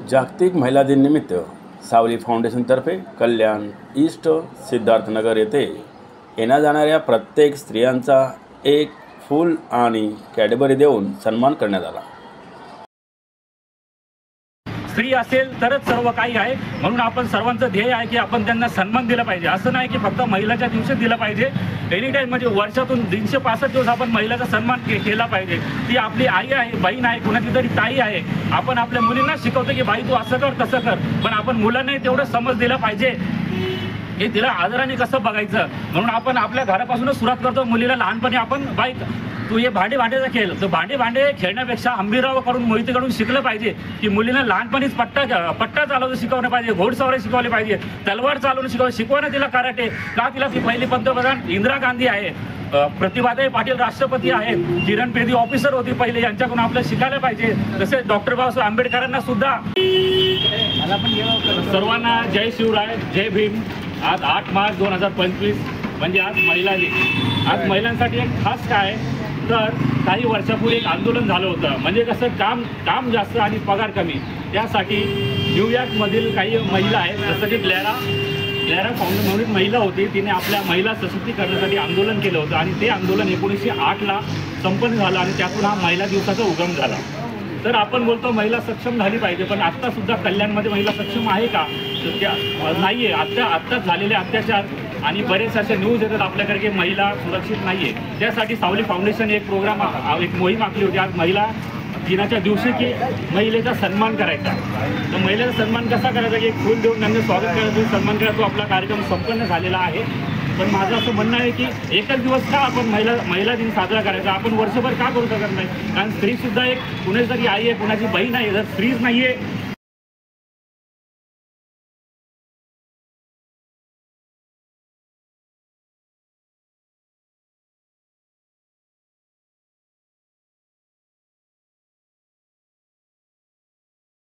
जागतिक महिला दिनानिमित्त सावली फाउंडेशनतर्फे कल्याण ईस्ट सिद्धार्थनगर येथे येण्या जाणाऱ्या प्रत्येक स्त्रियांचा एक फूल आणि कॅडबरी देऊन सन्मान करण्यात आला। स्त्री असेल तरच सर्व काही आहे, म्हणून आपण सर्वांचं ध्येय आहे की आपण त्यांना सन्मान दिला पाहिजे। असं नाही की फक्त महिलाच्या दिवशी दिला पाहिजे, एनी टाइम म्हणजे वर्षातून 365 दिवस आपण महिलाचा सन्मान केला पाहिजे। ती आपली आई आहे, बहीण आहे, कुणाची तरी ताई आहे। आपण आपल्या मुलींना शिकवतो की बाई तू असं कर तसं कर, पण आपण मुलांनाही तेवढं समज दिला पाहिजे हे तिला आदराने कसं बघायचं। म्हणून आपण आपल्या घरापासूनच सुरुवात करतो। मुलीला लहानपणी आपण बाई तू हे भांडेचा खेळ, तर भांडे खेळण्यापेक्षा आंबीरावाकडून मोहितेकडून शिकलं पाहिजे की मुलींना लहानपणीच पट्टा चालवणं शिकवलं पाहिजे, घोडसवारी शिकवली पाहिजे, तलवार चालवणं शिकवणं तिला कराटे का। तिला ती पहिली पंतप्रधान इंदिरा गांधी आहे, प्रतिभाताई पाटील राष्ट्रपती आहेत, किरण बेदी ऑफिसर होती पहिले, यांच्याकडून आपल्याला शिकायला पाहिजे। तसेच डॉक्टर बाबासाहेब आंबेडकरांना सुद्धा। सर्वांना जय शिवराय, जय भीम। आज 8 मार्च 2025 म्हणजे आज महिला दिन। आज महिलांसाठी एक खास काय तर काही वर्षापूर्वी एक आंदोलन झालं होतं, म्हणजे कसं काम जास्त आणि पगार कमी। त्यासाठी न्यूयॉर्कमधील काही महिला आहेत, जसं की ब्लॅरा फाउंडर म्हणून महिला होती, तिने आपल्या महिला सशक्तीकरणासाठी आंदोलन केलं होतं आणि ते आंदोलन 1908ला संपन्न झालं आणि त्यातून हा महिला दिवसाचा उगम झाला। तर आपण बोलतो महिला सक्षम झाली पाहिजे, पण आत्तासुद्धा कल्याणमध्ये महिला सक्षम आहे का तर त्या नाही आहे। आत्ताच झालेले अत्याचार आणि बरेच असे न्यूज येतात आपल्याकडे की महिला सुरक्षित नाही आहे। त्यासाठी सावली फाउंडेशन एक प्रोग्राम एक मोहीम आखली होती आज महिला दिनाच्या दिवशी की महिलेचा सन्मान करायचा। तर महिलेचा सन्मान कसा करायचा की एक फूल देऊन त्यांचं स्वागत करायचं, सन्मान करायचा। तो आपला कार्यक्रम संपन्न झालेला आहे, पण माझं असं म्हणणं आहे की एकच दिवस का आपण महिला दिन साजरा करायचा, आपण वर्षभर का करू शकत नाही। कारण स्त्रीसुद्धा एक कुणाची तरी आई आहे, कुणाची बहीण आहे। जर स्त्रीच नाही आहे